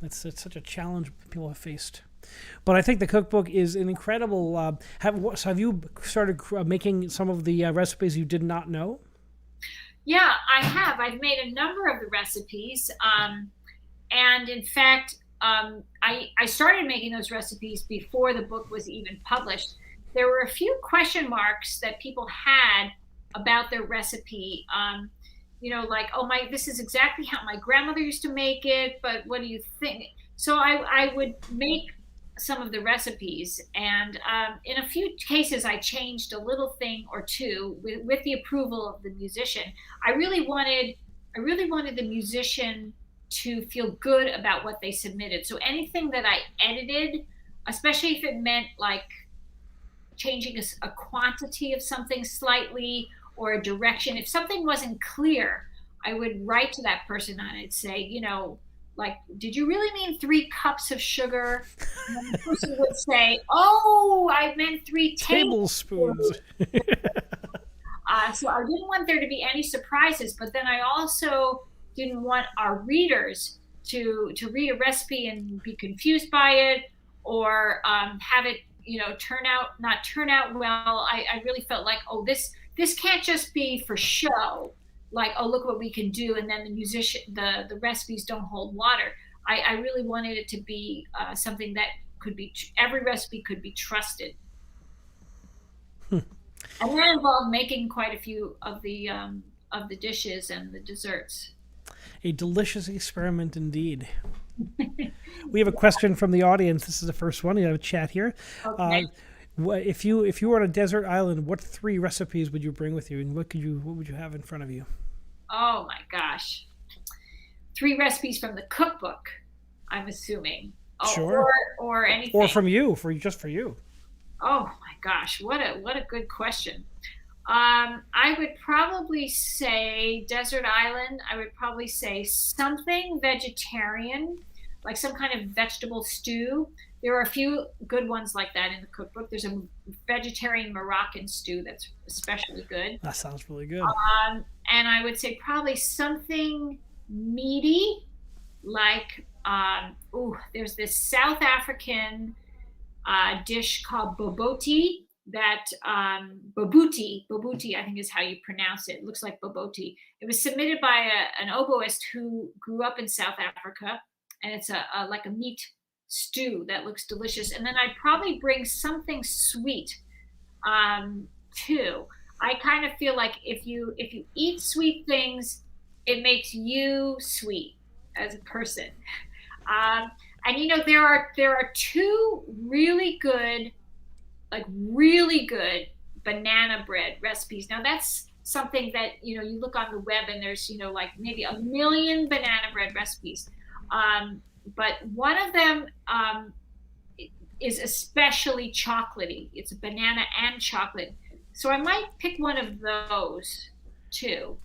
Speaker 1: it's such a challenge people have faced. But I think the cookbook is an incredible. Have you started making some of the recipes you did not know?
Speaker 2: Yeah, I have. I've made a number of the recipes, and in fact, I started making those recipes before the book was even published. There were a few question marks that people had about their recipe. Like, this is exactly how my grandmother used to make it, but what do you think? So I would make some of the recipes, and in a few cases I changed a little thing or two with the approval of the musician. I really wanted the musician to feel good about what they submitted. So anything that I edited, especially if it meant like changing a quantity of something slightly or a direction, if something wasn't clear, I would write to that person and I'd say, like, did you really mean 3 cups of sugar? And then the person would say, oh, I meant 3 tablespoons. So I didn't want there to be any surprises, but then I also didn't want our readers to read a recipe and be confused by it, or have it, not turn out well. I really felt like, this can't just be for show. Like, oh, look what we can do, and then the recipes don't hold water. I really wanted it to be something that could be, every recipe could be trusted. And that involved making quite a few of the dishes and the desserts.
Speaker 1: A delicious experiment indeed. We have a question from the audience. This is the first one. You have a chat here.
Speaker 2: Okay.
Speaker 1: If you were on a desert island, what 3 recipes would you bring with you, and what would you have in front of you?
Speaker 2: Oh my gosh. 3 recipes from the cookbook, I'm assuming.
Speaker 1: Sure.
Speaker 2: Or anything.
Speaker 1: Or from you, just for you.
Speaker 2: Oh my gosh, what a good question. I would probably say desert island. I would probably say something vegetarian, like some kind of vegetable stew. There are a few good ones like that in the cookbook. There's a vegetarian Moroccan stew that's especially good.
Speaker 1: That sounds really good.
Speaker 2: And I would say probably something meaty, like, there's this South African dish called boboti that, Bobuti, I think is how you pronounce it. It looks like boboti. It was submitted by an oboist who grew up in South Africa, and it's like a meat stew that looks delicious. And then I'd probably bring something sweet too. I kind of feel like if you eat sweet things, it makes you sweet as a person. And there are 2 really good banana bread recipes. Now that's something that you look on the web and there's like maybe 1 million banana bread recipes. But one of them is especially chocolatey. It's a banana and chocolate. So I might pick one of those too.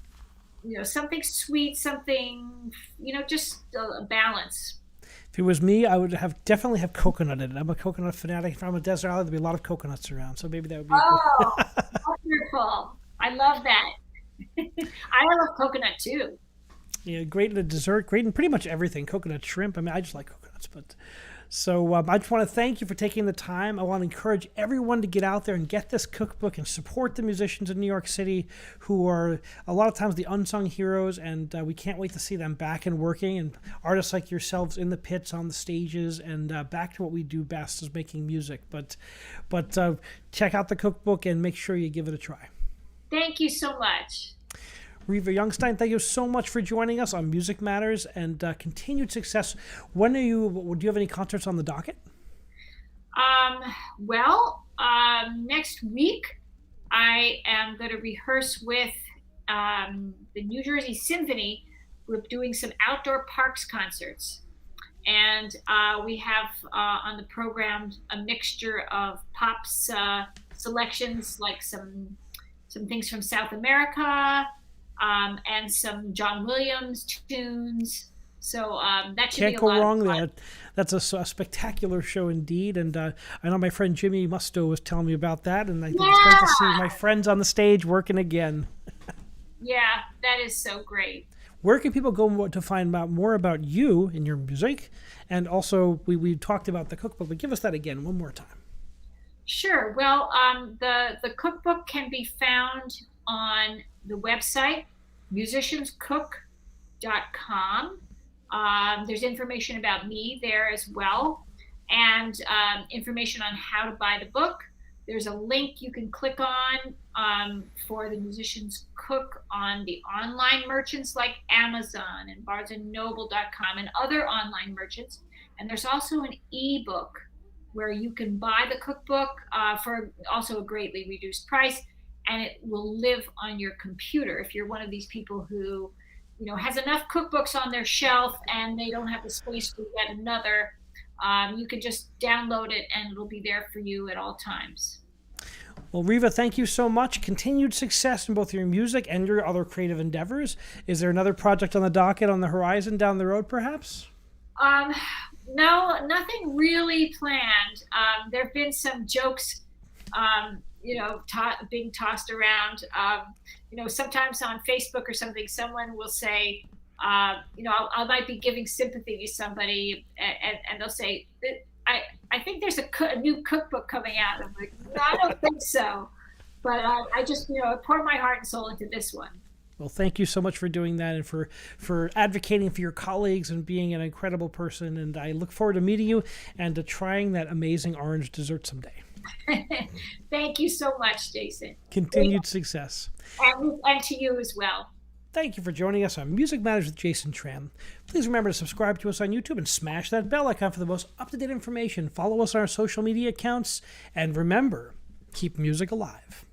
Speaker 2: Something sweet, something, just a balance.
Speaker 1: If it was me, I would definitely have coconut in it. I'm a coconut fanatic. If I'm a desert island, there'd be a lot of coconuts around. So maybe that would be
Speaker 2: wonderful. I love that. I love coconut too.
Speaker 1: Yeah, great in a dessert, great in pretty much everything. Coconut shrimp. I mean, I just like coconuts. But so I just want to thank you for taking the time. I want to encourage everyone to get out there and get this cookbook and support the musicians in New York City, who are a lot of times the unsung heroes, and we can't wait to see them back and working, and artists like yourselves in the pits, on the stages, and back to what we do best, is making music. But check out the cookbook and make sure you give it a try.
Speaker 2: Thank you so much.
Speaker 1: Reva Youngstein, thank you so much for joining us on Music Matters, and continued success. Do you have any concerts on the docket?
Speaker 2: Next week I am going to rehearse with the New Jersey Symphony. We're doing some outdoor parks concerts, and we have on the program a mixture of pops selections, like some things from South America, and some John Williams tunes. So that should
Speaker 1: Can't
Speaker 2: be a
Speaker 1: go
Speaker 2: lot
Speaker 1: wrong
Speaker 2: of fun.
Speaker 1: there. That's a spectacular show indeed, and I know my friend Jimmy Musto was telling me about that, and I think it's great to see my friends on the stage working again.
Speaker 2: Yeah, that is so great.
Speaker 1: Where can people go to find out more about you and your music? And also, we talked about the cookbook, but give us that again one more time.
Speaker 2: Sure. Well, the cookbook can be found on the website, musicianscook.com. There's information about me there as well, and information on how to buy the book. There's a link you can click on for the Musicians Cook on the online merchants like Amazon and BarnesandNoble.com and other online merchants. And there's also an ebook where you can buy the cookbook for also a greatly reduced price, and it will live on your computer. If you're one of these people who, has enough cookbooks on their shelf and they don't have the space to get another, you can just download it and it'll be there for you at all times.
Speaker 1: Well, Reva, thank you so much. Continued success in both your music and your other creative endeavors. Is there another project on the docket on the horizon down the road, perhaps?
Speaker 2: No, nothing really planned. There have been some jokes, being tossed around. Sometimes on Facebook or something, someone will say, I might be giving sympathy to somebody, and they'll say, I think there's a new cookbook coming out. I'm like, no, I don't think so. But I just, pour my heart and soul into this one.
Speaker 1: Well, thank you so much for doing that and for advocating for your colleagues and being an incredible person. And I look forward to meeting you and to trying that amazing orange dessert someday.
Speaker 2: Thank you so much, Jason.
Speaker 1: Continued success.
Speaker 2: And to you as well.
Speaker 1: Thank you for joining us on Music Matters with Jason Tramm. Please remember to subscribe to us on YouTube and smash that bell icon for the most up-to-date information. Follow us on our social media accounts. And remember, keep music alive.